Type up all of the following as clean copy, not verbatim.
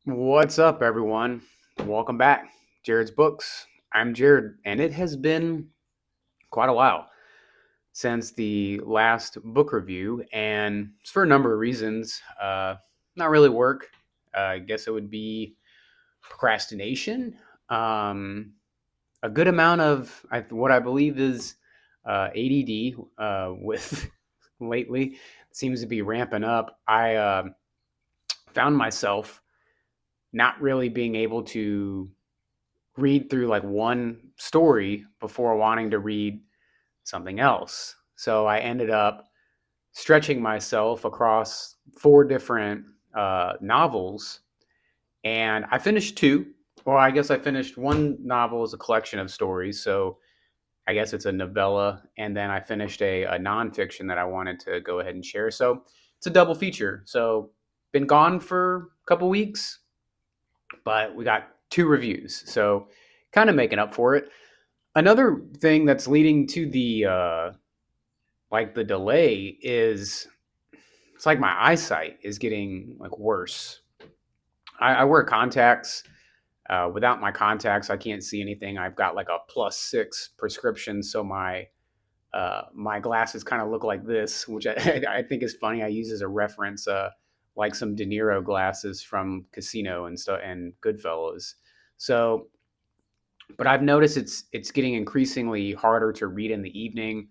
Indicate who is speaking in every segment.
Speaker 1: What's up, everyone? Welcome back. Jared's Books. I'm Jared, and it has been quite a while since the last book review, and it's for a number of reasons. Not really work. I guess it would be procrastination. Um, a good amount of what I believe is ADD with lately seems to be ramping up. I found myself not really being able to read through like one story before wanting to read something else. So I ended up stretching myself across four different novels, and I finished two. Or I guess I finished one novel as a collection of stories. So I guess it's a novella, and then I finished a nonfiction that I wanted to go ahead and share. So it's a double feature. So been gone for a couple weeks, but we got two reviews. So kind of making up for it. Another thing that's leading to the delay is it's like my eyesight is getting like worse. I wear contacts. Without my contacts, I can't see anything. I've got like a +6 prescription, so my glasses kind of look like this, which I think is funny. I use as a reference, like some De Niro glasses from Casino and stuff and Goodfellas. So but I've noticed it's getting increasingly harder to read in the evening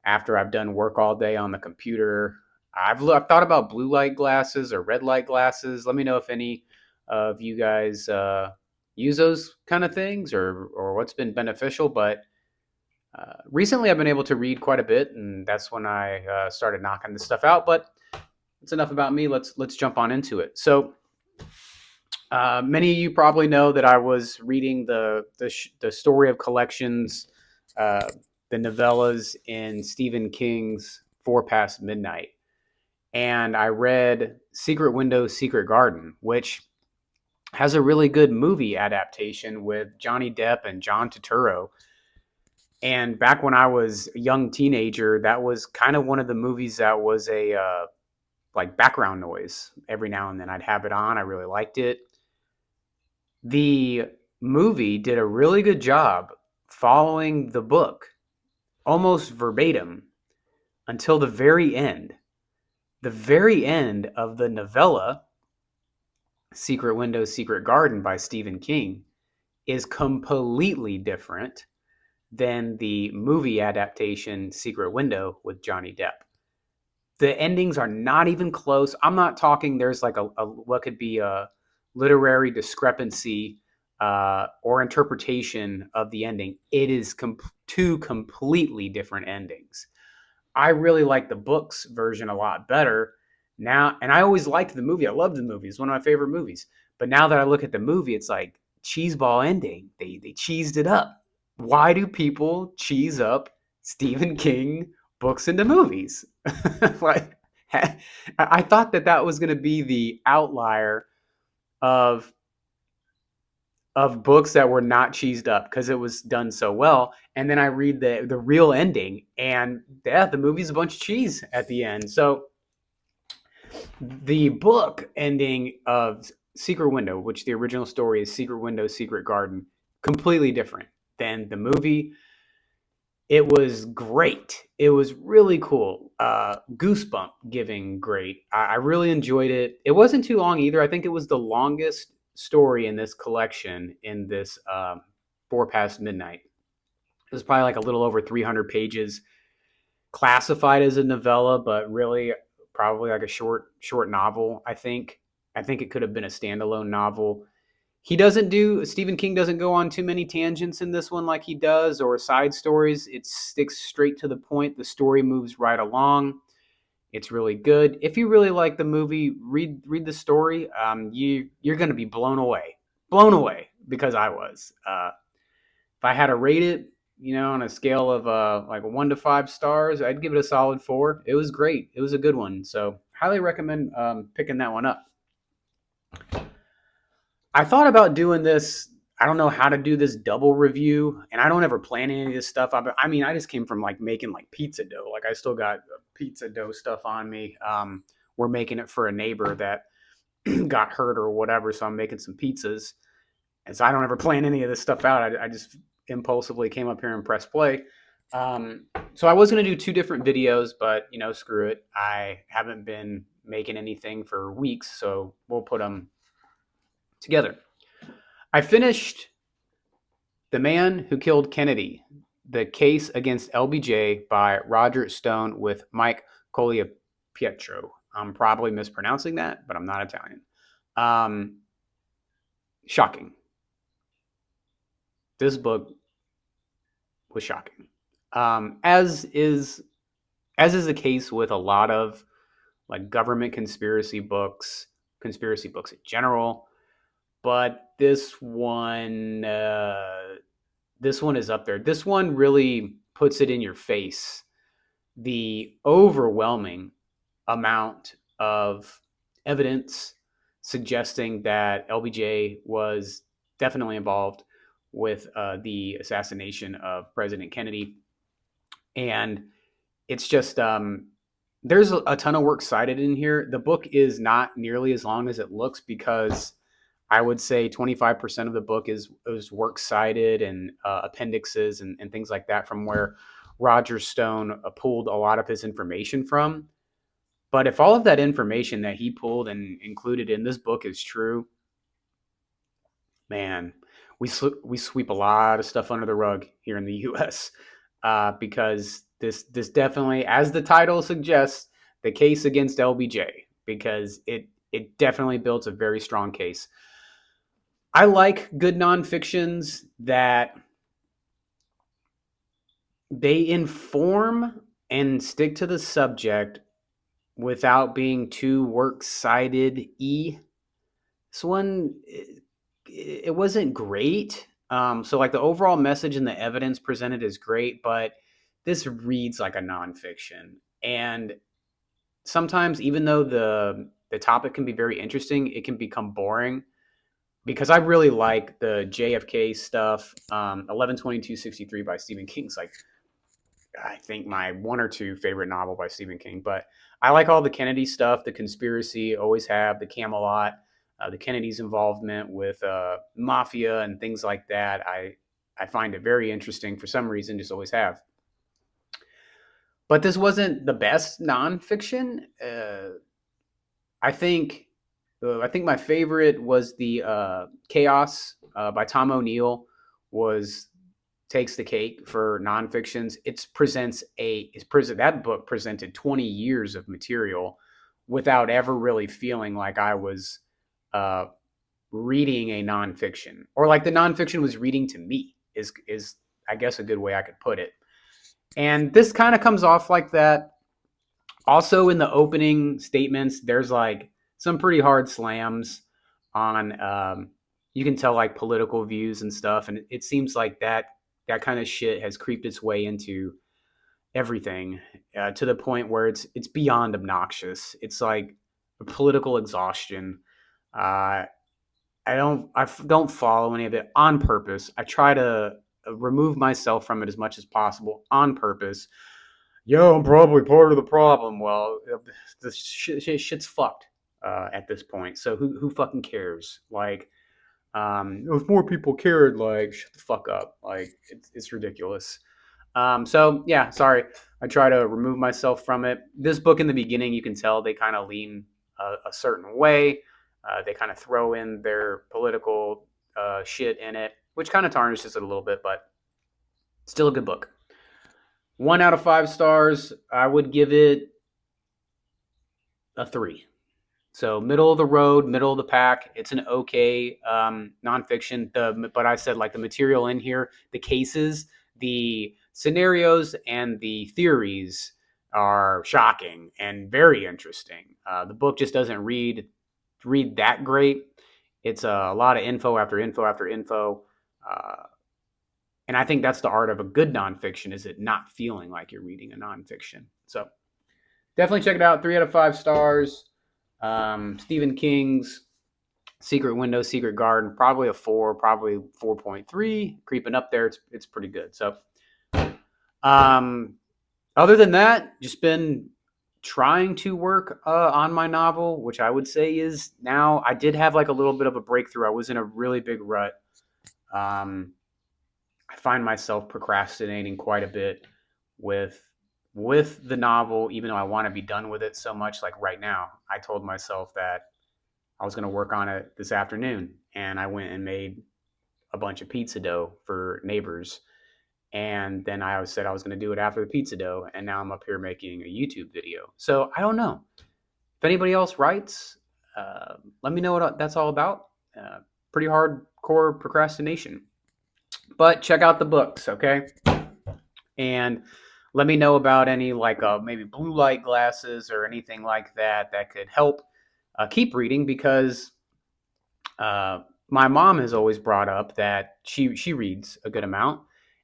Speaker 1: after I've done work all day on the computer. I've thought about blue light glasses or red light glasses. Let me know if any of you guys use those kind of things or what's been beneficial. But recently, I've been able to read quite a bit, and that's when I started knocking this stuff out. But that's enough about me. Let's jump on into it. So many of you probably know that I was reading the story of collections, uh, the novellas in Stephen King's Four Past Midnight, and I read Secret Window, Secret Garden, which has a really good movie adaptation with Johnny Depp and John Turturro. And back when I was a young teenager, that was kind of one of the movies that was a like background noise every now and then. I'd have it on. I really liked it. The movie did a really good job following the book almost verbatim until the very end. The very end of the novella, Secret Window, Secret Garden by Stephen King, is completely different than the movie adaptation, Secret Window, with Johnny Depp. The endings are not even close. I'm not talking there's like a what could be a literary discrepancy or interpretation of the ending. It is two completely different endings. I really like the books version a lot better now, and I always liked the movie. I love the movie; it's one of my favorite movies. But now that I look at the movie, it's like cheeseball ending. They cheesed it up. Why do people cheese up Stephen King books into movies? Like, I thought that was going to be the outlier of books that were not cheesed up because it was done so well. And then I read the real ending, and yeah, the movie's a bunch of cheese at the end. So the book ending of Secret Window, which the original story is Secret Window, Secret Garden, completely different than the movie. It was great. It was really cool. Goosebump giving great. I really enjoyed it. It wasn't too long either. I think it was the longest story in this collection in this Four Past Midnight. It was probably like a little over 300 pages, classified as a novella, but really probably like a short novel. I think it could have been a standalone novel. Stephen King doesn't go on too many tangents in this one like he does, or side stories. It sticks straight to the point. The story moves right along. It's really good. If you really like the movie, read the story. You're going to be blown away because I was. If I had to rate it, on a scale of like 1 to 5 stars, I'd give it a solid 4. It was great. It was a good one. So highly recommend picking that one up. I thought about doing this. I don't know how to do this double review, and I don't ever plan any of this stuff. I just came from like making like pizza dough. Like I still got pizza dough stuff on me. We're making it for a neighbor that got hurt or whatever, so I'm making some pizzas. And so I don't ever plan any of this stuff out. I just impulsively came up here and pressed play. So I was going to do 2 different videos, but screw it. I haven't been making anything for weeks, so we'll put them together. I finished The Man Who Killed Kennedy, The Case Against LBJ by Roger Stone with Mike Coliapietro. I'm probably mispronouncing that, but I'm not Italian. Shocking. This book was shocking. As is the case with a lot of like government conspiracy books in general, but this one is up there. This one really puts it in your face. The overwhelming amount of evidence suggesting that LBJ was definitely involved with the assassination of President Kennedy. And it's just, there's a ton of work cited in here. The book is not nearly as long as it looks because I would say 25% of the book is work cited and appendixes and things like that from where Roger Stone pulled a lot of his information from. But if all of that information that he pulled and included in this book is true, man, we sweep a lot of stuff under the rug here in the U.S. Because this definitely, as the title suggests, the case against LBJ, because it definitely builds a very strong case. I like good nonfictions that they inform and stick to the subject without being too works cited. This one, it wasn't great. So like the overall message and the evidence presented is great, but this reads like a nonfiction. And sometimes, even though the topic can be very interesting, it can become boring. Because I really like the JFK stuff. 11/22/63 by Stephen King's like, I think, my 1 or 2 favorite novel by Stephen King. But I like all the Kennedy stuff, the conspiracy, always have, the Camelot, the Kennedy's involvement with mafia and things like that. I find it very interesting for some reason, just always have. But this wasn't the best nonfiction. I think my favorite was the Chaos by Tom O'Neill. Takes the cake for nonfictions. That book presented 20 years of material without ever really feeling like I was reading a nonfiction, or like the nonfiction was reading to me. Is I guess a good way I could put it. And this kind of comes off like that. Also, in the opening statements, there's like some pretty hard slams on, you can tell, like political views and stuff. And it seems like that kind of shit has creeped its way into everything to the point where it's beyond obnoxious. It's like political exhaustion. I don't follow any of it on purpose. I try to remove myself from it as much as possible on purpose. Yo, I'm probably part of the problem. Well, the shit's fucked at this point. So who fucking cares? Like, if more people cared, like, shut the fuck up. Like, it's ridiculous. So yeah, sorry. I try to remove myself from it. This book, in the beginning, you can tell they kind of lean a certain way. They kind of throw in their political shit in it, which kind of tarnishes it a little bit, but still a good book. 1 out of 5 stars. I would give it a 3. So middle of the road, middle of the pack. It's an okay nonfiction. But I said, like, the material in here, the cases, the scenarios, and the theories are shocking and very interesting. The book just doesn't read that great. It's a lot of info after info after info. And I think that's the art of a good nonfiction, is it not feeling like you're reading a nonfiction. So definitely check it out. 3 out of 5 stars. Stephen King's Secret Window, Secret Garden, probably a 4, probably 4.3, creeping up there. It's pretty good. So, other than that, just been trying to work on my novel, which I would say is now. I did have like a little bit of a breakthrough. I was in a really big rut. Um, I find myself procrastinating quite a bit with the novel, even though I want to be done with it so much. Like right now, I told myself that I was going to work on it this afternoon, and I went and made a bunch of pizza dough for neighbors. And then I said I was going to do it after the pizza dough, and now I'm up here making a YouTube video. So I don't know if anybody else writes. Let me know what that's all about. Uh, Pretty hardcore procrastination, but check out the books, okay? And let me know about any like maybe blue light glasses or anything like that that could help keep reading, because uh, my mom has always brought up that she reads a good amount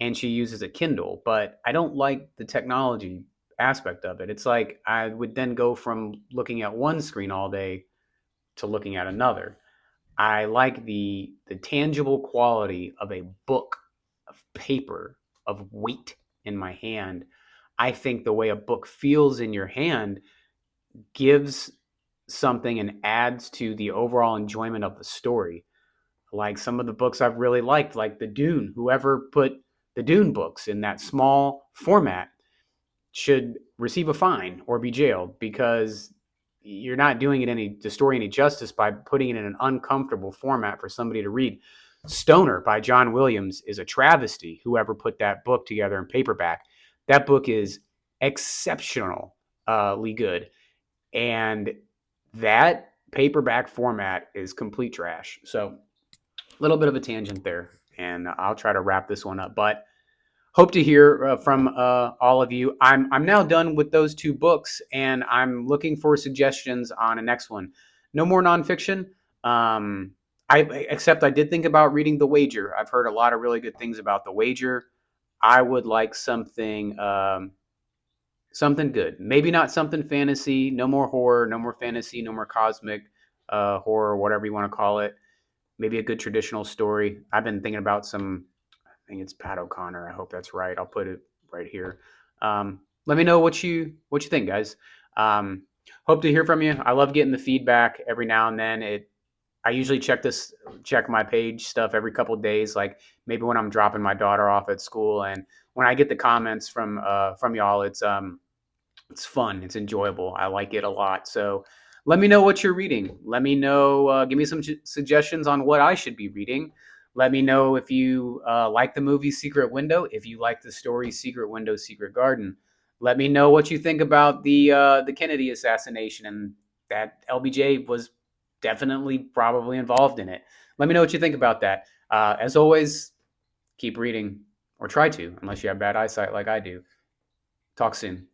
Speaker 1: and she uses a Kindle, but I don't like the technology aspect of it. It's like I would then go from looking at one screen all day to looking at another. I like the tangible quality of a book, of paper, of weight in my hand. I think the way a book feels in your hand gives something and adds to the overall enjoyment of the story. Like some of the books I've really liked, like the Dune. Whoever put the Dune books in that small format should receive a fine or be jailed, because you're not doing the story any justice by putting it in an uncomfortable format for somebody to read. Stoner by John Williams is a travesty. Whoever put that book together in paperback, that book is exceptionally good, and that paperback format is complete trash. So a little bit of a tangent there, and I'll try to wrap this one up. But hope to hear from all of you. I'm now done with those two books, and I'm looking for suggestions on a next one. No more nonfiction. Um, except I did think about reading The Wager. I've heard a lot of really good things about The Wager. I would like something good. Maybe not something fantasy. No more horror. No more fantasy. No more cosmic horror, whatever you want to call it. Maybe a good traditional story. I've been thinking about some. I think it's Pat O'Connor. I hope that's right. I'll put it right here. Let me know what you think, guys. Um, Hope to hear from you. I love getting the feedback every now and then. I usually check my page stuff every couple of days, like maybe when I'm dropping my daughter off at school, and when I get the comments from y'all, it's fun. It's enjoyable. I like it a lot. So let me know what you're reading. Let me know. Give me some suggestions on what I should be reading. Let me know if you like the movie Secret Window. If you like the story Secret Window, Secret Garden. Let me know what you think about the Kennedy assassination, and that LBJ was definitely probably involved in it. Let me know what you think about that. As always, keep reading, or try to, unless you have bad eyesight like I do. Talk soon.